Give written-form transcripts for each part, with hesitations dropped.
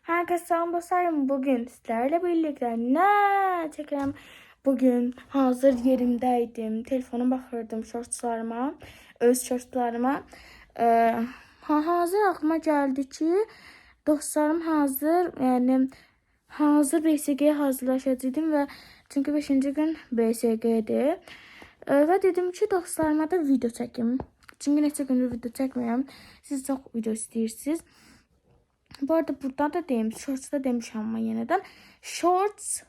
Herkese selam dostlarım. Bugün sizlerle birlikte ne çekelim? Bugün hazır yerimdeydim. Telefona bakırdım shortslarıma, öz shortslarıma. Hazır aklıma geldi ki dostlarım hazır, yani hazır BSG'ye hazırlaşacaqdım ve çünkü 5. gün BSG'dir. Ve dedim ki dostlarıma da video çekim. Çünkü neçə gündür video çəkmirəm. Siz çok video istəyirsiniz. Bu arada buradan da deyim, shorts'da demişim ama yeniden. Shorts,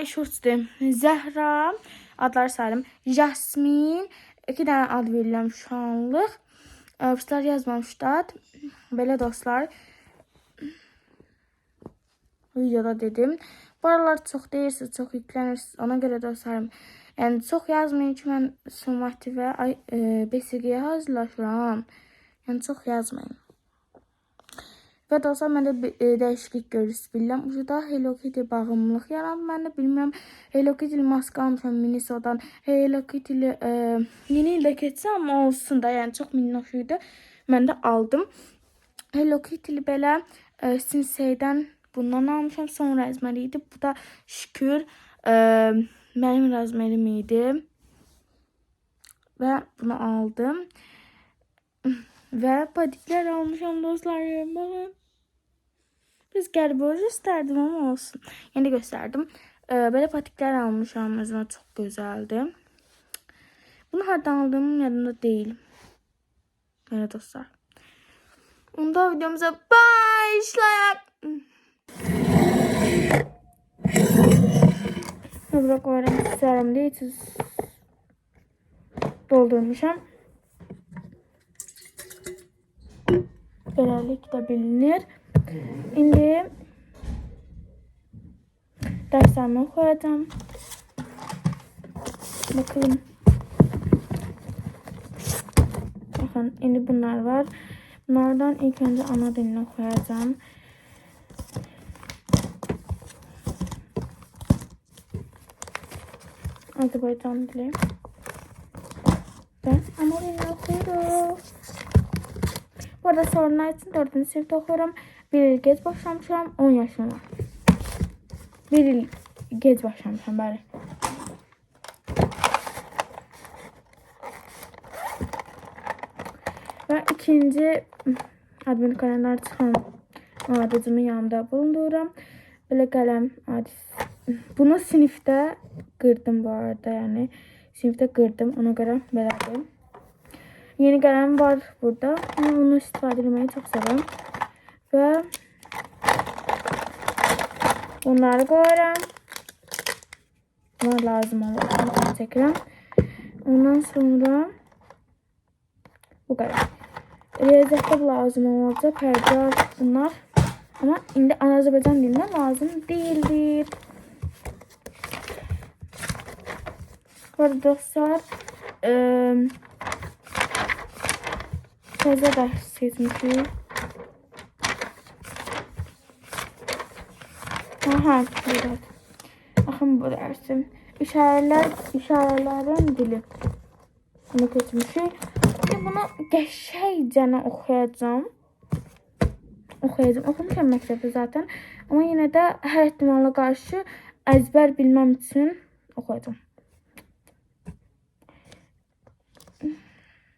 shorts deyim. Zəhra, adlar saydım. Jasmin, 2 tane ad verirəm şu anlıq. Sizler yazmamışlar. Belə dostlar. Videoda dedim. Bu aralar çok deyirsiniz, çok yüklenirsiniz. Ona göre dostlarım. Yani çok yazmayın ki ben Sumati ve BSG'ye hazırlaşıram. Yani çok yazmayın. Və dostlar, məndə dəyişiklik görürsünüz bilirəm. Burada Hello Kitty bağımlılıq yarandı. Mən də bilmirəm, Hello Kitty maska almışam Minnesota'dan. Hello Kitty yeni ildə keçsə, amma olsun da, yəni çox minnoş idi. Mən də aldım. Hello Kitty belə Sinsei'dən bundan almışam. Son rəzməri idi. Bu da şükür mənim rəzmərim idi. Və bunu aldım. Və patiklər almışam dostlarım. Bakın. Biz gərboz isterdim ama olsun. Yeni gösterdim. Böyle patikler almışam. Özüme çok güzeldi. Bunu hardan aldığımın yanında değil. Evet dostlar. Onda videomuza başlayak. Bırak öğrenmek isterim diye doldurmuşam. Böylelikle bilinir. İndi derslerimi koyacağım. Bakalım. Bakın indi bunlar var. Bunlardan ilk önce ana dilini koyacağım. Azerbaycan dili. Ben ana dilini okuyorum. Bu arada sorunlar için 4. sınıfta okuyorum. 1 il gec başlamışam, 10 yaşım var. 1 il gec başlamışam, bəli. Ve ikinci admin kalender çıxan adicimi yanımda bulundururam. Belə qələm adisi. Bunu sinifdə qırdım bu arada, yani sinifdə qırdım, ona göre belədir. Yeni qələm var burada. Ama bunu istifadə etmeyi çok seviyorum. Ve bunları koyuram. Bunlar lazım olur. Çekiyorum. Ondan sonra bu kadar. Riyaziyyatda lazım olacak. Pərdə bunlar. Ama indi Azərbaycan dilində lazım değildir. Bu arada dostlar təzə dərs seçmişik. Aha, evet. Bakın bu dersim. İşarələrin dili. Bunu seçmişik. Bunu qəşəngcə oxuyacağım. Oxumuşam məktəbdə zaten. Ama yine de hər ehtimala qarşı əzbər bilməm üçün oxuyacağım.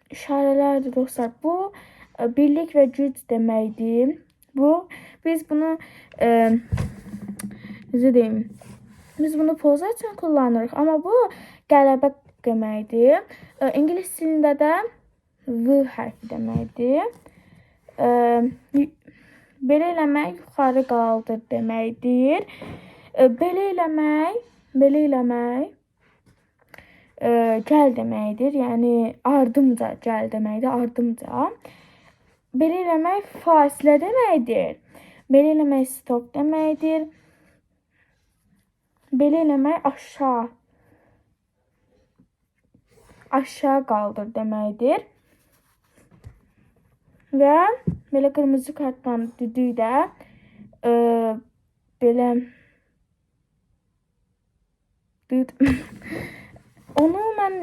İşarələrdir dostlar. Bu birlik ve güc deməkdir. Biz bunu biz bunu poza için kullanırıq. Ama bu qələbə deməkdir. İngilis dilində də V hərfi deməkdir. Belə eləmək yuxarı qaldır deməkdir. Belə eləmək gəl deməkdir. Yəni ardımca gəl deməkdir, ardımca. Belə eləmək fasilə deməkdir. Belə eləmək stop deməkdir. Belə eləmək aşağı qaldır deməkdir. Və belə qırmızı kartdan düdükdə belə onu mən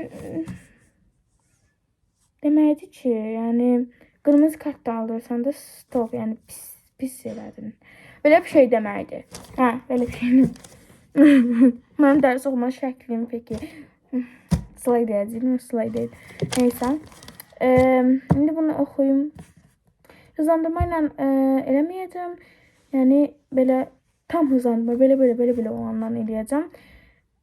deməkdir ki, yəni qırmızı kart da alırsan da stop, yəni pis elədin. Belə bir şey deməkdir. Hə, belə bir şey. Mənim dərs oxuma şəklim peki. Slide yazayım, slide değil. Neyse. İndi bunu oxuyum. Hızlandırma ilə eləməyəcəm. Yəni belə tam hızlandırma, belə olandan eləyəcəm.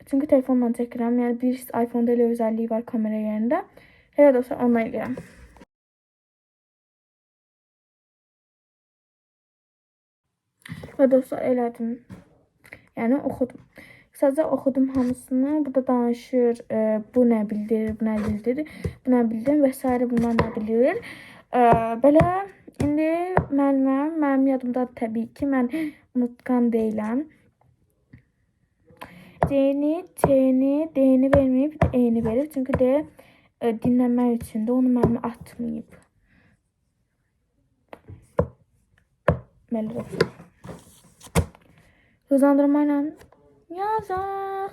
Çünki telefonla çəkirəm. Yəni bir iPhone-da elə özəlliyi var kamera yerində. Elə dostlar onunla eləyirəm. Və dostlar elədim. Yəni oxudum. Sadəcə oxudum hamısını. Burada danışır. Bu nə bildirir, bu nə bildirir, bu nə bildirir və s. bunlar nə bilir. Belə indi mənim yadımda təbii ki, mən unutqan deyiləm. D'ni, T'ni, D'ni verməyib, bir də E'ni verir. Çünki D dinləmək üçün də onu mənim atmayıb. Belə dostlar. Hızlandırma ilə yazaq.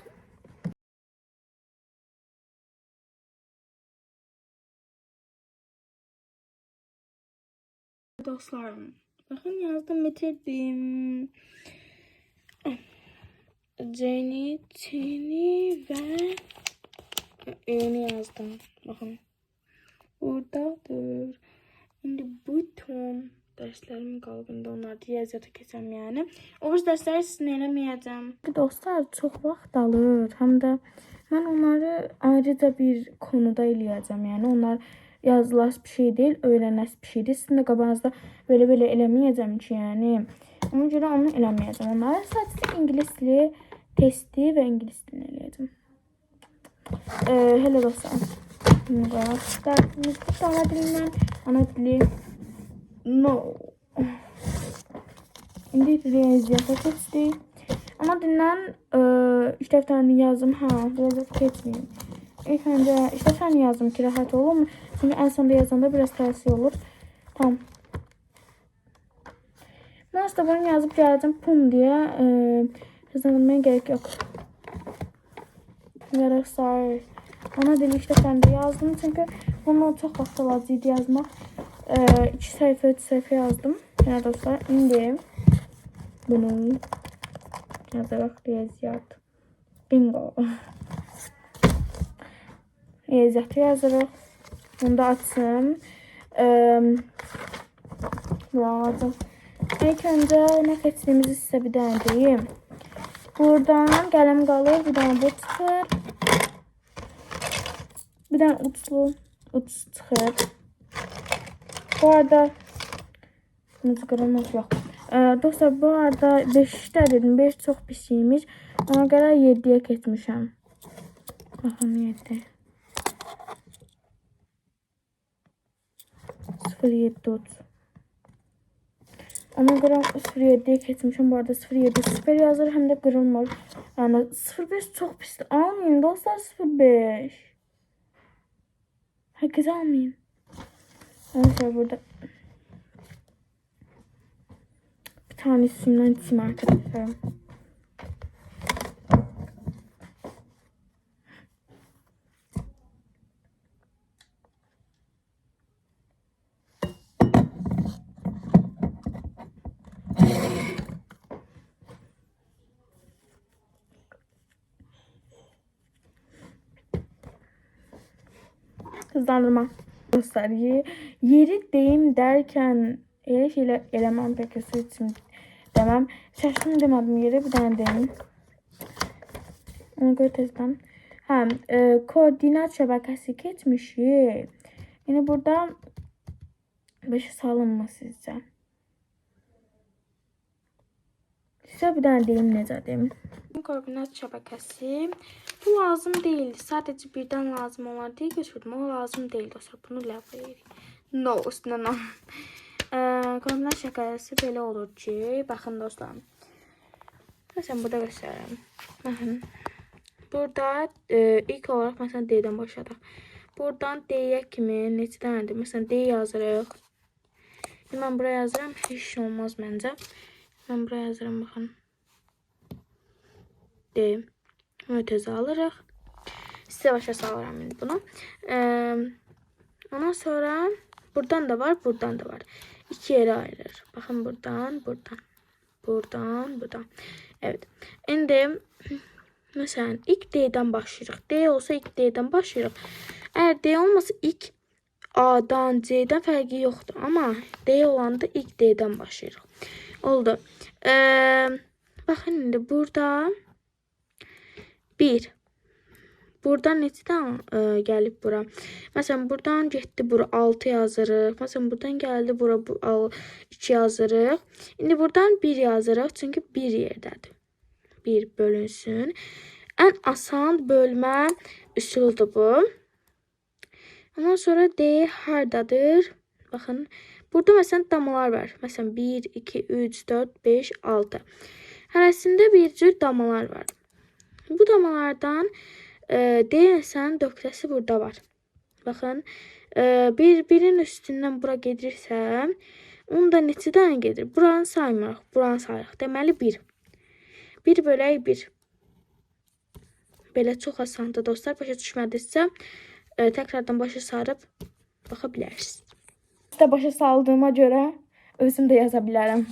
Dostlarım, bakın yazdım, bitirdim. C'ni, T'ni ve E'ni yazdım. Bakın. Oradadır. Şimdi bütün derslerim qalbında onlar riyaziyyata keçəm yəni. O dersləri sizin eləməyəcəm. Dostlar, çox vaxt alır. Həm də mən onları ayrıca bir konuda eləyəcəm. Yəni onlar yazılas bir şey deyil, öyrənəs bir şeydir. Sizin də qabağınızda belə eləməyəcəm ki, yəni. Ona görə onu eləməyəcəm. Onları sadəcə ingilisli testi və ingilis dilini eləyəcəm. Hele dostlar. Dersimiz bu ana dilindən, ana dili no. İndi riyaziyyata keçdik. Ana dilindən iş dəftərini yazdım. Riyaziyyata keçməyim. İlk öncə iş dəftərini yazdım ki, rahat olur. Çünki ən sonda yazanda biraz təsir olur. Tamam. Ben işte bunu yazıp gələcəm pum diye hızlandırmaya gerek yok. Yarasar. Ona dili işte ben de yazdım çünkü bunu çok vaxt alacaqdı yazmaq. 2 sayfa 3 sayfa yazdım. Yani dostlar indi bunu yazaraq riyaziyyat. Bingo. Riyaziyyatı yazaraq. Bunu da açsın. Lazım. İlk önce ne keçdiyimizi sizə bir dənə deyim. Buradan qələm qalır, bir dənə bu çıxır. Bir dənə uç çıxır. Bu arada necə qırılmaz yox. Dostlar, bu arada 5'də dedim, 5 çox pis imiş. Ona görə 7'yə keçmişəm. Baxın 7. 07 uç. Ona görə 07'ye keçmişim. Bu arada 07 0 yazır, həm də qırılmır. Yəni 05 çox pisdir. Almayın dostlar 05. Herkes almayın. Arkadaşlar burada bir tane isimden çizim arkadaşlar. Hızlandırma. Dostlar, yeri deyim derken elə şeylə eləməm peki su için demem. Şaşdım demedim yeri, bir tane deyim. Ona göre tezden. Koordinat şəbəkəsi keçmişik. Yine burada 5'e salınma sizce. Size bir tane deyim, necə deyim. Koordinat şəbəkəsi. Bu lazım değildi. Sadece birden lazım olan diye götürdüm. O lazım değil dostlar. Bunu ləğv edirik. No, üstüne no. Koordinat şəbəkəsi belə olur ki, baxın dostlar. Mesela burada göstereyim. Bakın. Burada ilk olarak mesela D'den başladık. Buradan D'ye kimi neçə dənədir? Mesela D yazırıq. Ben buraya yazıram. Heç şey olmaz məncə. Ben buraya yazıram, baxın. D. Ötezi alırıq. Size başa salıram bunu. Ondan sonra buradan da var, buradan da var. İki yere ayrılır. Bakın buradan. Bu. buradan. Evet. İndi mesela ilk D'den başlayırıq. D olsa ilk D'den başlayırıq. Eğer D olmasa ilk A'dan C'den fərqi yoxdur. Ama D olanda ilk D'den başlayırıq. Oldu. Bakın indi burada 1. Buradan neçədən gəlib bura? Məsələn, buradan getdi bura 6 yazırıq. Məsələn, buradan gəldi bura 2 yazırıq. İndi buradan 1 yazırıq. Çünki 1 yerdədir. 1 bölünsün. Ən asan bölmə üsuludur bu. Ondan sonra D hardadır? Baxın. Burada məsələn damalar var. Məsələn, 1, 2, 3, 4, 5, 6. Hərəsində bir cür damalar var. Bu damalardan deyəsən döqtəsi burada var. Baxın, birin üstündən bura gedirsə, onda neçə dənə gedir? Buranı saymırıq, buranı sayırıq. Deməli 1. 1 bölək 1. Belə çox asandır dostlar. Başa düşmədinizsə, təkrardan başa sarıb baxa bilərsiniz. Sizə başa saldığıma görə özüm də yaza bilərəm.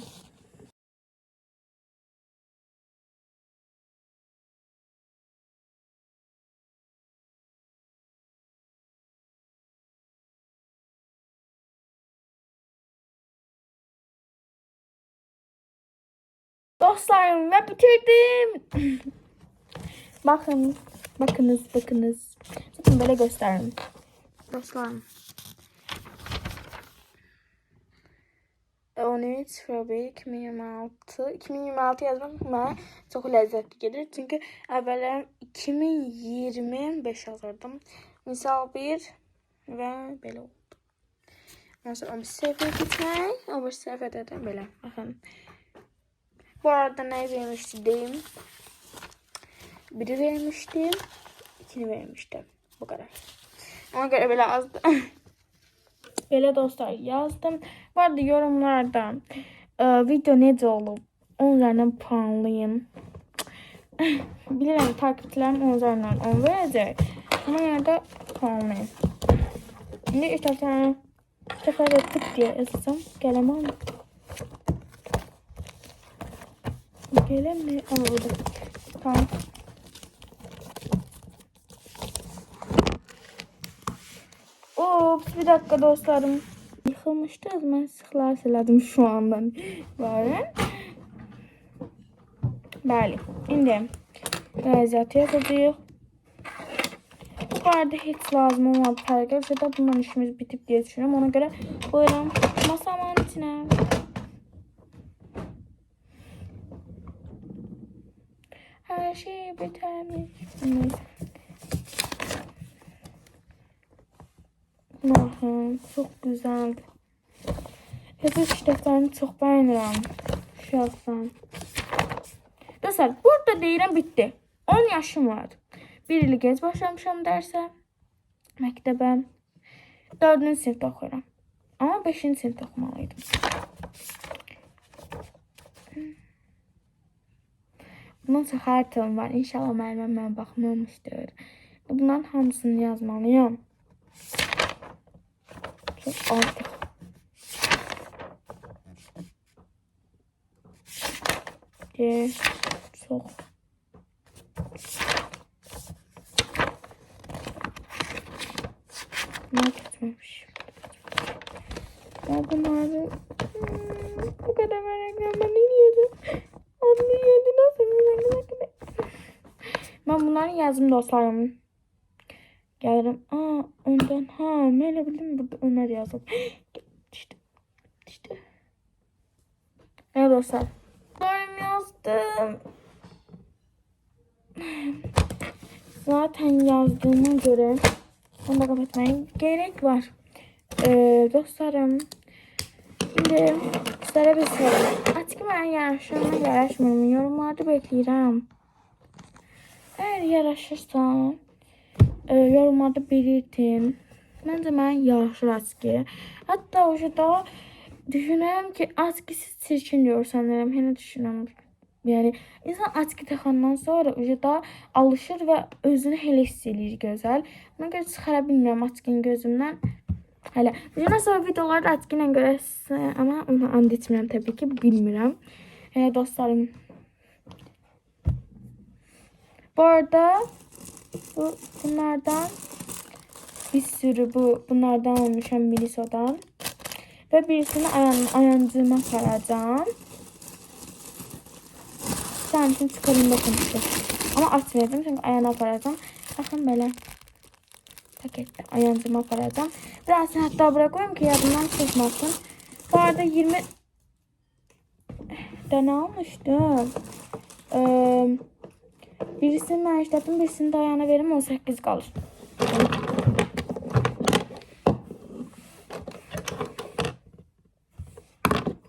Dostlarım, ben bitirdim. Bakın, bakınız. Zaten böyle göstereyim. Dostlarım. 13.01.2026 2026 yazmak bana çok lezzetli gelir. Çünkü evvela 2025 yazardım. Misal 1 ve böyle oldu. Ondan sonra 11 sefere gitmek. 11 seferde de böyle. Bakın. Bu arada ne vermişti diyeyim. 1'i vermiştim. 2'ni vermiştim. Bu kadar. Ona göre böyle azdı. Böyle dostlar yazdım. Bu arada yorumlarda video necə olub? 10 üzerinden puanlayın. Bilirəm takipçilərim 10 üzerinden 10 verəcək. Ama yine de puanlayın. Şimdi istersen sefer tık diye yazsam gelemem. Gelem mi? Burada. Tamam. Ops, bir dakika dostlarım. Yıkılmıştınız mı? Sıklar siledim şu andan. Böyle. Bəli. İndi riyaziyyatı yazacağıq. Bu arada hiç lazım olmadı fərqə. Da bundan işimiz bitib diye düşünüyorum. Ona göre buyurun masamın içine. Her şey bitermiş. Aha, çok güzeldi. Yazı işleklerini çok beğenirim. Şahsen. Dostlar, burada deyirəm bitti. 10 yaşım vardı. 1 il gec başlamışam dərsə. Məktəbə. 4-cü sinifdə oxuyuram. Amma 5-ci sinifdə oxumalıydım. Bundan sonra xəritəm var. İnşallah müəlliməm mənə baxmamışdır. Bunların hamısını yazmalıyam. Çok artıq. Çok. Ne geçmemiş. Ya bunları bu kadar meraklanma ne diyordum? Adını yedi nasıl? Ben bunları yazdım dostlarım. Gelirim. Önden. Böyle bildim burada Ömer yazdım. İşte. Evet dostlar. Ben yazdım. Zaten yazdığıma göre onu da kapatmaya gerek var. Dostlarım. Şimdi sizlere bir soru. Artık ben yaraşmıyorum. Yorumlarda bekleyeceğim. Eğer yaraşırsa yorumlarda belirtin. Bence ben yaraşır aski. Hatta o da düşünürüm ki askisi çirkin diyor sanırım. Henüz düşünürüm. Yani insan aski taxandan sonra da alışır ve özünü hele hiss edir gözəl. Ona görə çıxara bilmirəm askinin gözümdən. Hələ. Bundan sonra videolarda aski ilə görəsiniz, amma onu and etmirəm təbii ki, bilmirəm. Evet dostlarım. Bu arada bunlardan bir sürü bunlardan almışam Miliso'dan. Ve birisini ayancığıma saracağım. Sen için çıkarım bakmıştım. Ama açmayacağım çünkü ayağına aparacağım. Bakın böyle pakette ayancığıma aparacağım. Birazını hatta bırakıyorum ki yadımdan çıkmasın. Bu arada 20 tane almıştım. Birisini ben işlettim, birisini de ayağına verim, 18 kalır.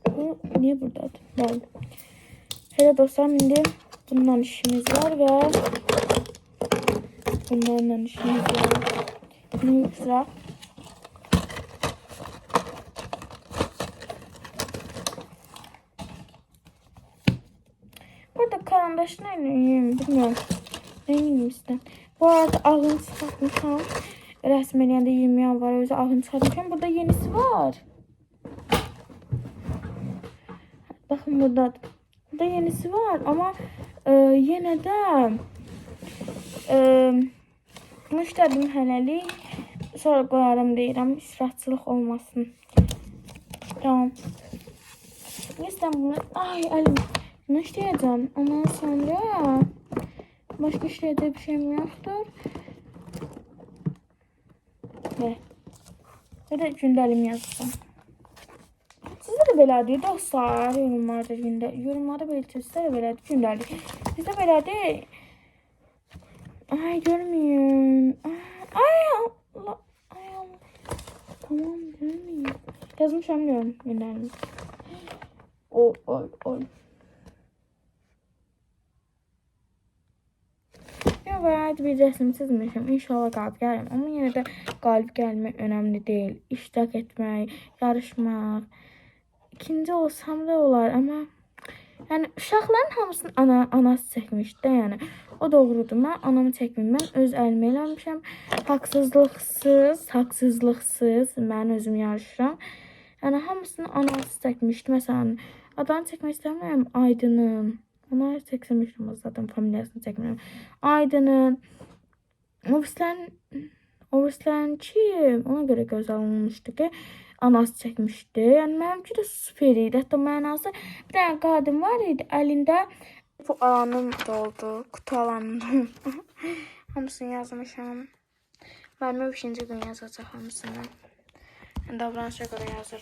Bu niye burada? Böyle. Hele dostlar, şimdi bundan işimiz var ve bunlarla işimiz var. Bunu sıra. Burada karandaş neyim bilmiyorum. Neyim işte. Bu arada ağını çıkartmışam. Resmen de 20 yan var. Özü ağını çıkartmışam. Burada yenisi var. Bakın burada yenisi var ama yine de müştərim hələlik, sonra qoyarım deyirəm, israfçılıq olmasın. Tamam. İstəyirəm bunu, ay əlim, bunu işləyəcəm, ondan sonra başqa işləyəcək bir şeyim yoxdur. Və də gündəlim yazsam. Sizə də belədir dostlar, yorumlarda belirtin, sizə də belədir gündəlik. Sizə belədir. Ay görmüyorum. Ay Allah. Ay Allah. Tamam görmüyorum. Yazmışam diyorum gündəlik. Oy. Ya bayağı bir resim çizmişim. İnşallah qalib gəlim. Ama yine de qalib gəlmək önemli değil. İştirak etmək, yarışmaq. İkinci olsam da olar ama yani uşaqların hamısını anası çəkmişdi yani. O doğrudur. Mən anamı çəkməyim. Mən öz əlimə eləmişəm. Haqsızlıqsız mən özüm yarışıram. Yəni hamısını anası çəkmişdi. Məsələn, adını çəkmək istəmirəm. Aydının. Ona çəkmişdim zaten, familiyasını çəkmirəm. Aydının. Obrislərin kim? Ona görə göz alınmışdı ki, anası çəkmişdi. Yəni mənimki də süper idi. Hətta mənası bir dənə qadın var idi. Əlində bu alanım doldu. Kutu alanım. Hamısını yazmışam. Müəllimə 5-ci gün yazacaq hamısını. Davranışa görə yazır.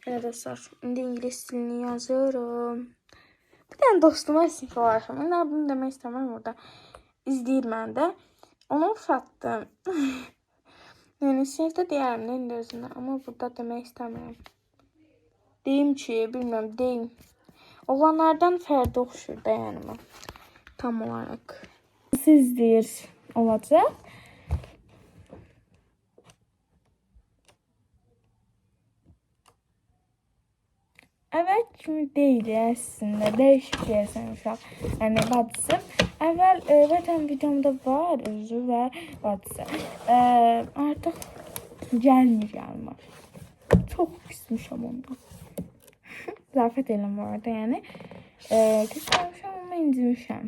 Elə dostlar, indi ingilis dilini yazıyorum. Bir dənə dostuma sinif olarım. İndi bunu demək istəməm burada. İzləyir məndə. Onu uşatdım. Yəni sinifdə deyərəm də indi özünə. Amma burada demək istəmirəm. Deyim ki, bilmirəm, deyim. Oğlanlardan fərdi oxşur da yəni mən. Tam olaraq. Siz deyir olacaq. Evet kimi deyil əslində. Dəyişik deyəsən uşaq. Yəni bacısı. Əvvəl vətən videomda var özü və bacısı. Artıq gəlmir yanıma. Çox küsmüşəm ondan. Zafət eləm bu arada yəni. Küsmüşəm ama incimişəm.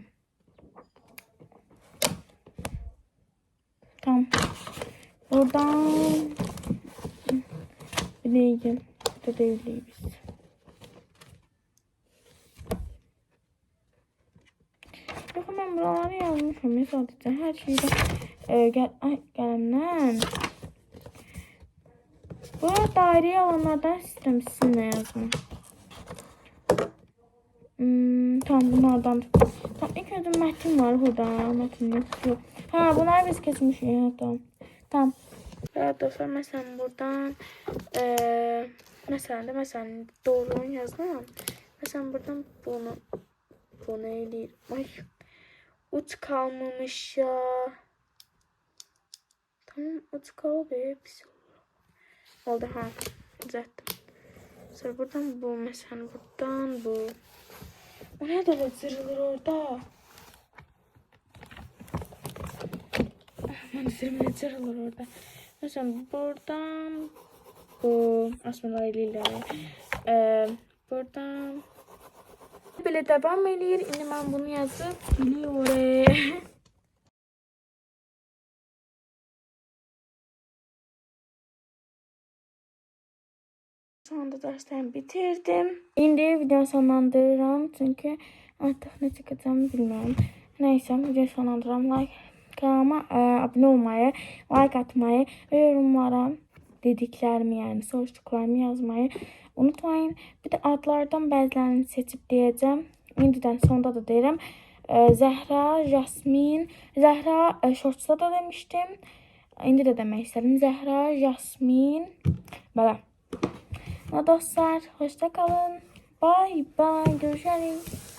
Tamam. Buradan bileyim. Burada değiliz biz. Yok ben buraları yazmışım. Sadece her şeyde gəlimdən. Burada daireye alanlardan sistem sizinle yazma. Tamam bunlardan. Tamam ilk önce metin var burada. Metin yok. Ha bunlar biz kesmişiz ya tamam. Tamam. Evet dostlar mesela buradan mesela doğrudan yazmam. Mesela buradan bunu eləyir. Ay uç kalmamış ya. Tamam uç kalıb hepsi oldu ha. Düzelttim. Sonra buradan bu mesela buradan bu. O ne de zırılır orada. Aman zırılır zırılır orada. Mesela buradan bu asmalar eliyle buradan belə davam eləyir. İndi mən bunu yazıb biliyorum. Şu anda derslerimi bitirdim. İndi video sonlandırıram çünkü artık ne çıkacağımı bilmiyorum. Neyse video sonlandırıram. Kanalıma abone olmayı, like atmayı ve yorumlara dediklerimi yani soruştuklarımı yazmayı unutmayın. Bir de adlardan bəzilərini seçip diyeceğim. İndiden sonda da deyirəm. Zəhra, Jasmin, Zəhra shortsda da demiştim. İndi de demək istedim. Zəhra, Jasmin. Belə. Dostlar, hoşça kalın. Bye bye. Görüşürüz.